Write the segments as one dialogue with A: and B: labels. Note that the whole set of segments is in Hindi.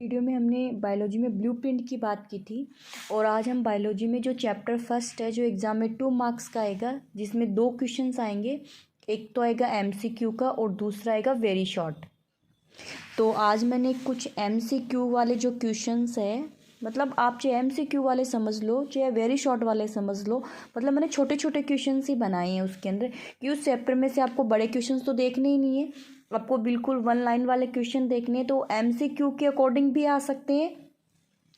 A: वीडियो में हमने बायोलॉजी में ब्लूप्रिंट की बात की थी और आज हम बायोलॉजी में जो चैप्टर फर्स्ट है जो एग्ज़ाम में 2 मार्क्स का आएगा जिसमें 2 क्वेश्चंस आएंगे। एक तो आएगा एमसीक्यू का और दूसरा आएगा वेरी शॉर्ट। तो आज मैंने कुछ एमसीक्यू वाले जो क्वेश्चंस है, मतलब आप चाहे एमसीक्यू वाले समझ लो चाहे वेरी शॉर्ट वाले समझ लो, मतलब मैंने छोटे छोटे क्वेश्चंस ही बनाए हैं उसके अंदर कि उस चैप्टर में से आपको बड़े क्वेश्चंस तो देखने ही नहीं है, आपको बिल्कुल 1 लाइन वाले क्वेश्चन देखने हैं। तो एमसीक्यू के अकॉर्डिंग भी आ सकते हैं,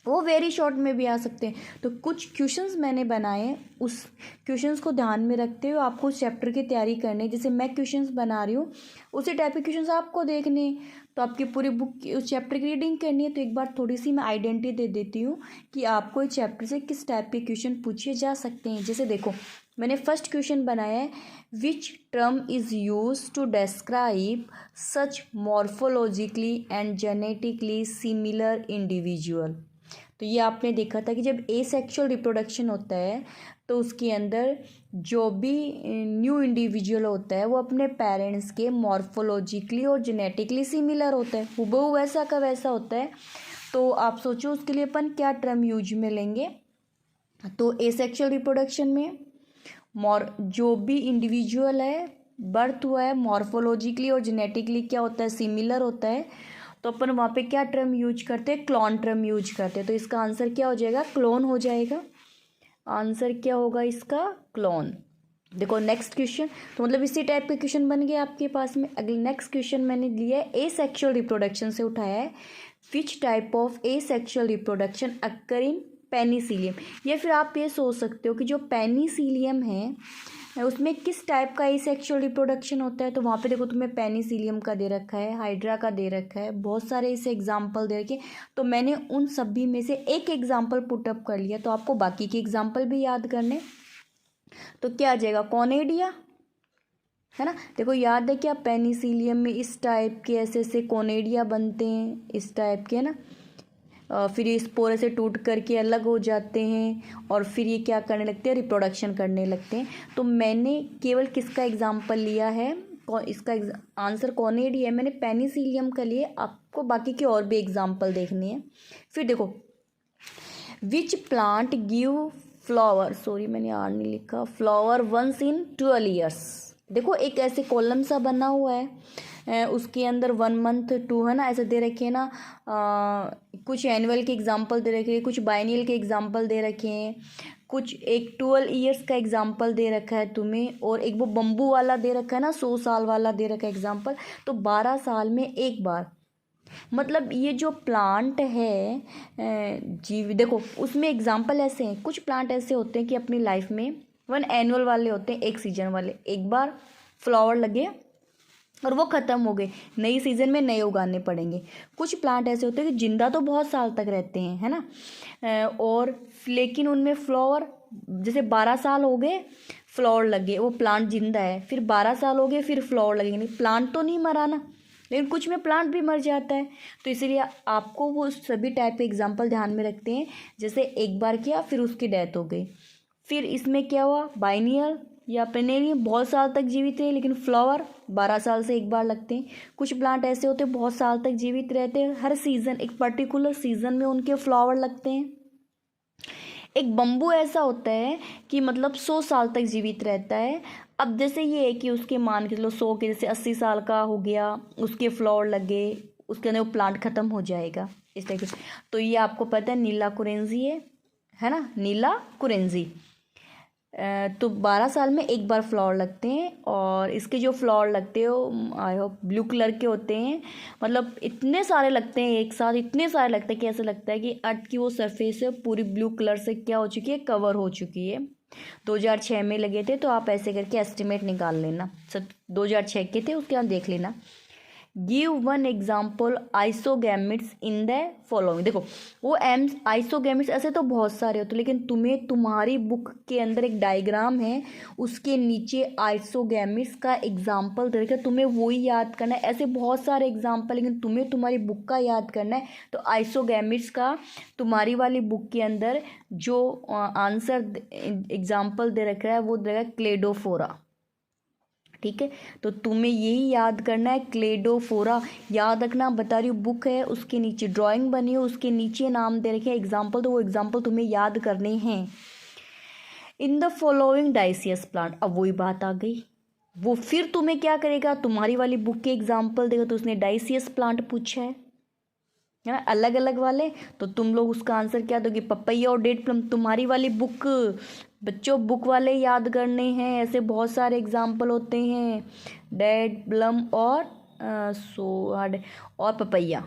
A: वो वेरी शॉर्ट में भी आ सकते हैं। तो कुछ क्वेश्चंस मैंने बनाए हैं, उस क्वेश्चंस को ध्यान में रखते हुए आपको उस चैप्टर की तैयारी करनी है। जैसे मैं क्वेश्चंस बना रही हूँ उसी टाइप के क्वेश्चंस आपको देखने हैं, तो आपकी पूरी बुक की उस चैप्टर की रीडिंग करनी है। तो एक बार थोड़ी सी मैं आइडेंटिटी दे देती हूँ कि आपको इस चैप्टर से किस टाइप के क्वेश्चन पूछे जा सकते हैं। जैसे देखो, मैंने फर्स्ट क्वेश्चन बनाया है, which term is use to describe such morphologically and genetically similar individual. तो ये आपने देखा था कि जब एसेक्सुअल रिप्रोडक्शन होता है तो उसके अंदर जो भी न्यू इंडिविजुअल होता है वो अपने पेरेंट्स के मॉर्फोलॉजिकली और जेनेटिकली सिमिलर होता है, हूबहू वैसा का वैसा होता है। तो आप सोचो उसके लिए अपन क्या टर्म यूज में लेंगे। तो एसेक्सुअल रिप्रोडक्शन में जो भी इंडिविजुअल है बर्थ हुआ है मॉर्फोलॉजिकली और जेनेटिकली क्या होता है, सिमिलर होता है, तो अपन वहाँ पे क्या टर्म यूज करते हैं, क्लोन टर्म यूज करते हैं। तो इसका आंसर क्या हो जाएगा, क्लोन हो जाएगा। आंसर क्या होगा इसका, क्लोन। देखो नेक्स्ट क्वेश्चन, तो मतलब इसी टाइप के क्वेश्चन बन गए आपके पास में। अगले नेक्स्ट क्वेश्चन मैंने लिया है एसेक्सुअल रिप्रोडक्शन से उठाया है, विच type of asexual reproduction occur in Penicillium. या फिर आप ये सोच सकते हो कि जो पेनिसिलियम है उसमें किस टाइप का एसेक्सुअल रिप्रोडक्शन होता है। तो वहाँ पे देखो तुम्हें पेनिसिलियम का दे रखा है, हाइड्रा का दे रखा है, बहुत सारे ऐसे एग्जाम्पल दे रखे। तो मैंने उन सभी में से एक एग्जाम्पल पुटअप कर लिया, तो आपको बाकी के एग्जाम्पल भी याद करने। तो क्या आ जाएगा, कोनेडिया, है ना। देखो याद है क्या, पेनिसिलियम में इस टाइप के ऐसे ऐसे कोनेडिया बनते हैं, इस टाइप के, है ना। फिर ये स्पोर से टूट करके अलग हो जाते हैं और फिर ये क्या करने लगते हैं, रिप्रोडक्शन करने लगते हैं। तो मैंने केवल किसका एग्जाम्पल लिया है, इसका आंसर कॉनेडी है। मैंने पेनिसिलियम का लिए, आपको बाकी के और भी एग्जाम्पल देखने हैं। फिर देखो, which plant give flower, sorry मैंने आर नहीं लिखा, फ्लावर वंस इन 12 ईयर्स। देखो एक ऐसे कॉलम सा बना हुआ है, उसके अंदर 1 मंथ 2, है ना, ऐसे दे रखे हैं ना। कुछ एनुअल के एग्जाम्पल दे रखे हैं, कुछ बाइनियल के एग्जाम्पल दे रखे हैं, कुछ एक 12 ईयर्स का एग्जाम्पल दे रखा है तुम्हें, और एक वो बम्बू वाला दे रखा है ना, 100 साल वाला दे रखा है एग्जाम्पल। तो 12 साल में एक बार, मतलब ये जो प्लांट है जीव, देखो उसमें एग्जाम्पल ऐसे हैं, कुछ प्लांट ऐसे होते हैं कि अपनी लाइफ में 1 एनुअल वाले होते हैं, एक सीजन वाले, एक बार फ्लावर लगे और वो ख़त्म हो गए, नई सीज़न में नए उगाने पड़ेंगे। कुछ प्लांट ऐसे होते हैं कि जिंदा तो बहुत साल तक रहते हैं, है ना, और लेकिन उनमें फ्लावर, जैसे 12 साल हो गए फ्लावर लगे, वो प्लांट जिंदा है, फिर 12 साल हो गए फिर फ्लावर लगेंगे, नहीं प्लांट तो नहीं मरा ना, लेकिन कुछ में प्लांट भी मर जाता है। तो इसीलिए आपको वो सभी टाइप के एग्जाम्पल ध्यान में रखते हैं, जैसे एक बार किया फिर उसकी डेथ हो गई। फिर इसमें क्या हुआ, बाइनियल या पेनेरियम बहुत साल तक जीवित है, लेकिन फ्लावर 12 साल से एक बार लगते हैं। कुछ प्लांट ऐसे होते हैं बहुत साल तक जीवित रहते हैं, हर सीज़न, एक पर्टिकुलर सीज़न में उनके फ्लावर लगते हैं। एक बम्बू ऐसा होता है कि मतलब 100 साल तक जीवित रहता है। अब जैसे ये है कि उसके मान के चलो 100 के, जैसे 80 साल का हो गया, उसके फ्लावर लगे, उसके अंदर वो प्लांट ख़त्म हो जाएगा इस तरीके से। तो ये आपको पता है नीला कुरेंजी है ना, नीला कुरेंजी। तो 12 साल में एक बार फ्लावर लगते हैं, और इसके जो फ्लावर लगते हैं वो आई होप ब्लू कलर के होते हैं, मतलब इतने सारे लगते हैं एक साथ, इतने सारे लगते हैं कि ऐसा लगता है कि अर्थ की वो सरफेस है पूरी ब्लू कलर से क्या हो चुकी है, कवर हो चुकी है। 2006 में लगे थे, तो आप ऐसे करके एस्टिमेट निकाल लेना, सब 2006 के थे, उसके बाद देख लेना। Give 1 example isogametes in the following. देखो वो आइसोगैमिट्स ऐसे तो बहुत सारे होते, लेकिन तुम्हें तुम्हारी बुक के अंदर एक डायग्राम है, उसके नीचे आइसोगैमिट्स का एग्जाम्पल दे रखा है, तुम्हें वही याद करना है। ऐसे बहुत सारे एग्जाम्पल, लेकिन तुम्हें तुम्हारी बुक का याद करना है। तो आइसोगैमिट्स का तुम्हारी वाली बुक के अंदर जो आंसर एग्जाम्पल दे रखा है वो दे रखा है क्लेडोफोरा, ठीक है, तो तुम्हें यही याद करना है। क्लेडोफोरा याद रखना, बता रही हूँ बुक है, उसके नीचे ड्राइंग बनी है, उसके नीचे नाम दे रखे एग्जाम्पल, तो वो एग्जाम्पल तुम्हें याद करने हैं। इन द फॉलोइंग डाइसियस प्लांट, अब वही बात आ गई, वो फिर तुम्हें क्या करेगा, तुम्हारी वाली बुक के एग्जाम्पल देगा, तो उसने डाइसियस प्लांट पूछा है ना, अलग अलग वाले, तो तुम लोग उसका आंसर क्या दोगे, पपैया और डेट प्लम। तुम्हारी वाली बुक बच्चों, बुक वाले याद करने हैं, ऐसे बहुत सारे एग्जाम्पल होते हैं, डेट प्लम और और पपैया,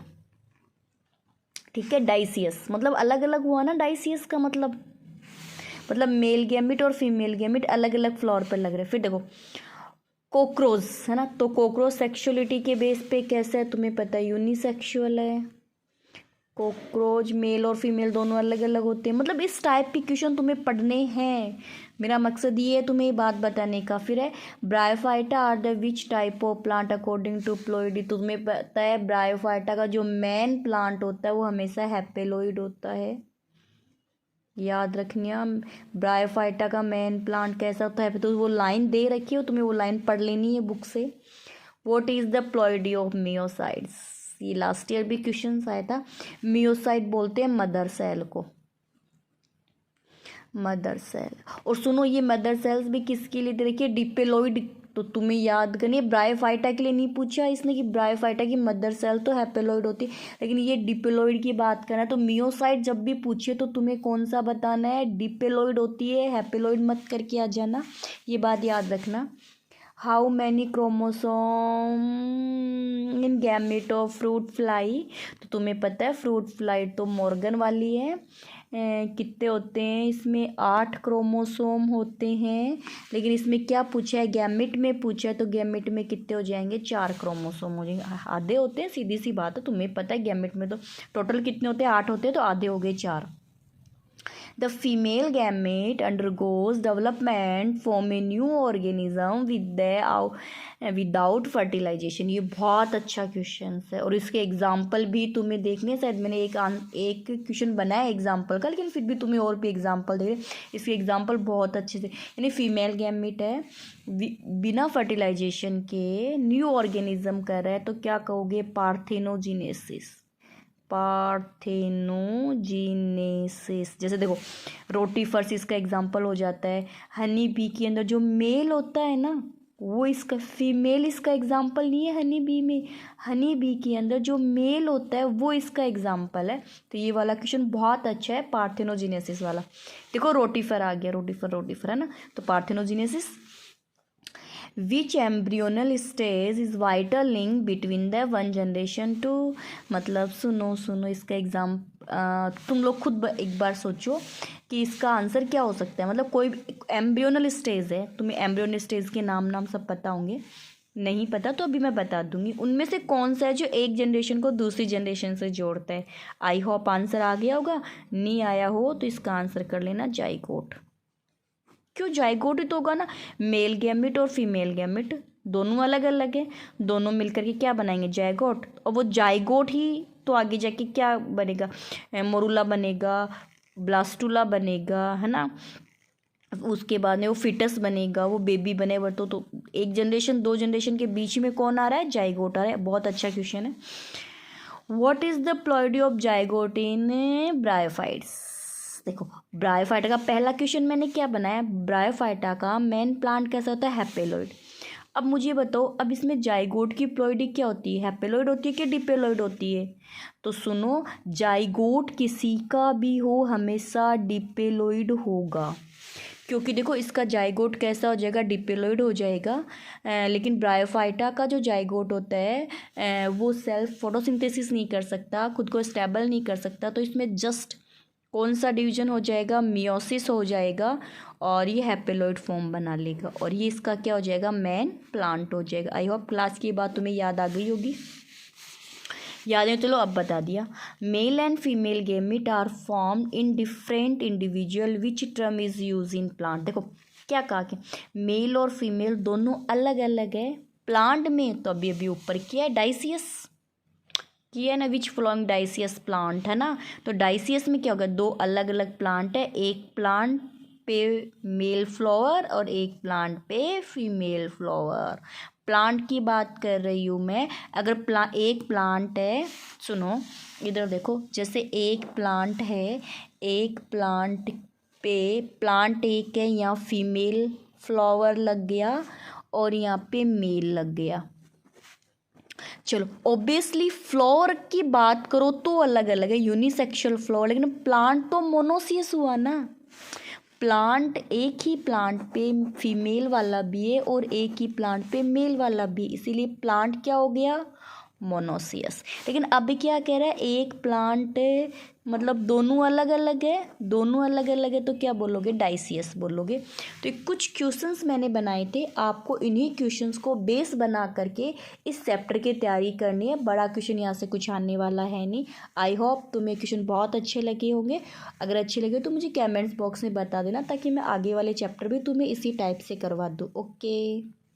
A: ठीक है। डाइसियस मतलब अलग अलग हुआ ना, डाइसियस का मतलब मेल गैमिट और फीमेल गैमिट अलग अलग फ्लोर पर लग रहे। फिर देखो कॉकरोच है ना, तो कॉकरोच सेक्सुअलिटी के बेस पे कैसा है तुम्हें पता है, यूनिसेक्सुअल है। कॉकरोच मेल और फीमेल दोनों अलग अलग होते हैं, मतलब इस टाइप के क्वेश्चन तुम्हें पढ़ने हैं। मेरा मकसद ये है तुम्हें ये बात बताने का। फिर है Bryophyta are the which type of plant according to ploidy, तुम्हें पता है ब्रायोफाइटा का जो मेन प्लांट होता है वो हमेशा हैपेलोइड होता है, याद रखनिया। ब्रायोफाइटा का मेन प्लांट कैसा होता है, तो वो लाइन दे रखी हो, तुम्हें वो लाइन पढ़ लेनी है बुक से। What is the ploidy of myocytes, ये लास्ट ईयर भी क्वेश्चन आया था। मियोसाइट बोलते हैं मदर सेल को, मदर सेल। और सुनो ये मदर सेल्स भी किसके लिए दे रखी है, डिपेलोइड, तो तुम्हें याद करनी है। ब्रायोफाइटा के लिए नहीं पूछा इसने कि ब्रायोफाइटा की मदर सेल तो हैपेलोइड होती है, लेकिन ये डिपेलोइड की बात करना है, तो मियोसाइट जब भी पूछे तो तुम्हें कौन सा बताना है, डिपेलोइड होती है, हैपेलोइड मत करके आ जाना, ये बात याद रखना। How many chromosome in gamete of fruit fly, तो तुम्हें पता है फ्रूट फ्लाई तो मॉर्गन वाली है, कितने होते हैं इसमें, 8 क्रोमोसोम होते हैं, लेकिन इसमें क्या पूछा है, गैमेट में पूछा है, तो गैमेट में कितने हो जाएंगे, 4 क्रोमोसोम हो जाएंगे, आधे होते हैं, सीधी सी बात है, तुम्हें पता है गैमेट में तो टोटल कितने होते हैं, 8 होते हैं, तो आधे हो गए 4। The female gamete undergoes development form a new organism without fertilization, ये बहुत अच्छा क्वेश्चन है, और इसके एग्जाम्पल भी तुम्हें देखने, शायद मैंने एक क्वेश्चन बनाया एग्जाम्पल का, लेकिन फिर भी तुम्हें और भी एग्जाम्पल दे रहे, इसके एग्जाम्पल बहुत अच्छे से। यानी फीमेल गैमेट है, बिना फर्टिलाइजेशन के न्यू ऑर्गेनिज्म कर रहा है, तो क्या कहोगे, पार्थेनोजेनेसिस, पार्थेनोजेनेसिस। जैसे देखो रोटीफर्स इसका एग्जाम्पल हो जाता है, हनी बी के अंदर जो मेल होता है ना वो इसका, फीमेल इसका एग्जाम्पल नहीं है हनी बी में, हनी बी के अंदर जो मेल होता है वो इसका एग्जाम्पल है। तो ये वाला क्वेश्चन बहुत अच्छा है, पार्थेनोजेनेसिस वाला। देखो रोटीफर आ गया, रोटीफर है ना, तो parthenogenesis. Which embryonal stage is vital link between the one generation to, मतलब सुनो इसका एग्जाम, तुम लोग खुद एक बार सोचो कि इसका आंसर क्या हो सकता है। मतलब कोई एम्ब्रियोनल स्टेज है, तुम्हें एम्ब्रियोनल स्टेज के नाम सब पता होंगे, नहीं पता तो अभी मैं बता दूंगी, उनमें से कौन सा है जो एक जनरेशन को दूसरी जनरेशन से जोड़ता है। आई होप आंसर आ गया होगा, नहीं आया हो तो इसका आंसर कर लेना जाइगोट। क्यों जाइगोट ही तो होगा ना, मेल गैमेट और फीमेल गैमेट दोनों अलग अलग है, दोनों मिलकर के क्या बनाएंगे, जाइगोट। और वो जाइगोट ही तो आगे जाके क्या बनेगा, मोरूला बनेगा, ब्लास्टुला बनेगा, है ना, उसके बाद में वो फिटस बनेगा, वो बेबी बनेगा। तो एक जनरेशन 2 जनरेशन के बीच में कौन आ रहा है, जाइगोट आ रहा है। बहुत अच्छा क्वेश्चन है। What is the ploidy of zygote in bryophytes, देखो ब्रायोफाइटा का पहला क्वेश्चन मैंने क्या बनाया, ब्रायोफाइटा का मेन प्लांट कैसा होता है, हैपेलोइड। अब मुझे बताओ, अब इसमें जाइगोट की प्लॉइडी क्या होती है, हैपेलोइड होती है कि डिपेलोइड होती है, तो सुनो जाइगोट किसी का भी हो हमेशा डिपेलोइड होगा, क्योंकि देखो इसका जाइगोट कैसा हो जाएगा, डिपेलोइड हो जाएगा। लेकिन ब्रायोफाइटा का जो जाइगोट होता है वो सेल्फ फोटोसिंथेसिस नहीं कर सकता, खुद को स्टेबल नहीं कर सकता, तो इसमें जस्ट कौन सा डिवीजन हो जाएगा, मियोसिस हो जाएगा, और ये हैपेलोइड फॉर्म बना लेगा, और ये इसका क्या हो जाएगा, मेन प्लांट हो जाएगा। आई होप क्लास की बात तुम्हें याद आ गई होगी, याद है, चलो अब बता दिया। Male and female gamete are formed in different individual which term is use in plant, देखो क्या कहा कि मेल और फीमेल दोनों अलग अलग है प्लांट में, तो अभी ऊपर किया है डाइसियस किया है ना, विच फ्लोइंग डाइसियस प्लांट है ना, तो डाइसियस में क्या होगा, 2 अलग अलग प्लांट है, एक प्लांट पे मेल फ्लावर और एक प्लांट पे फीमेल फ्लावर। प्लांट की बात कर रही हूँ मैं। अगर एक प्लांट है, सुनो इधर देखो, जैसे एक प्लांट है, एक प्लांट पे प्लांट एक है, यहाँ फीमेल फ्लावर लग गया और यहाँ पे मेल लग गया। चलो ऑब्वियसली फ्लावर की बात करो तो अलग अलग है, यूनिसेक्सुअल फ्लावर, लेकिन प्लांट तो मोनोसियस हुआ ना। प्लांट एक ही प्लांट पे फीमेल वाला भी है और एक ही प्लांट पे मेल वाला भी, इसीलिए प्लांट क्या हो गया, मोनोसियस। लेकिन अभी क्या कह रहा है, एक प्लांट मतलब दोनों अलग अलग है, दोनों अलग अलग है तो क्या बोलोगे, डाइसियस बोलोगे। तो ये कुछ क्वेश्चंस मैंने बनाए थे, आपको इन्हीं क्वेश्चंस को बेस बना करके इस चैप्टर की तैयारी करनी है। बड़ा क्वेश्चन यहाँ से कुछ आने वाला है नहीं। आई होप तुम्हें क्वेश्चन बहुत अच्छे लगे होंगे। अगर अच्छे लगे तो मुझे कमेंट्स बॉक्स में बता देना, ताकि मैं आगे वाले चैप्टर भी तुम्हें इसी टाइप से करवा दूँ। ओके।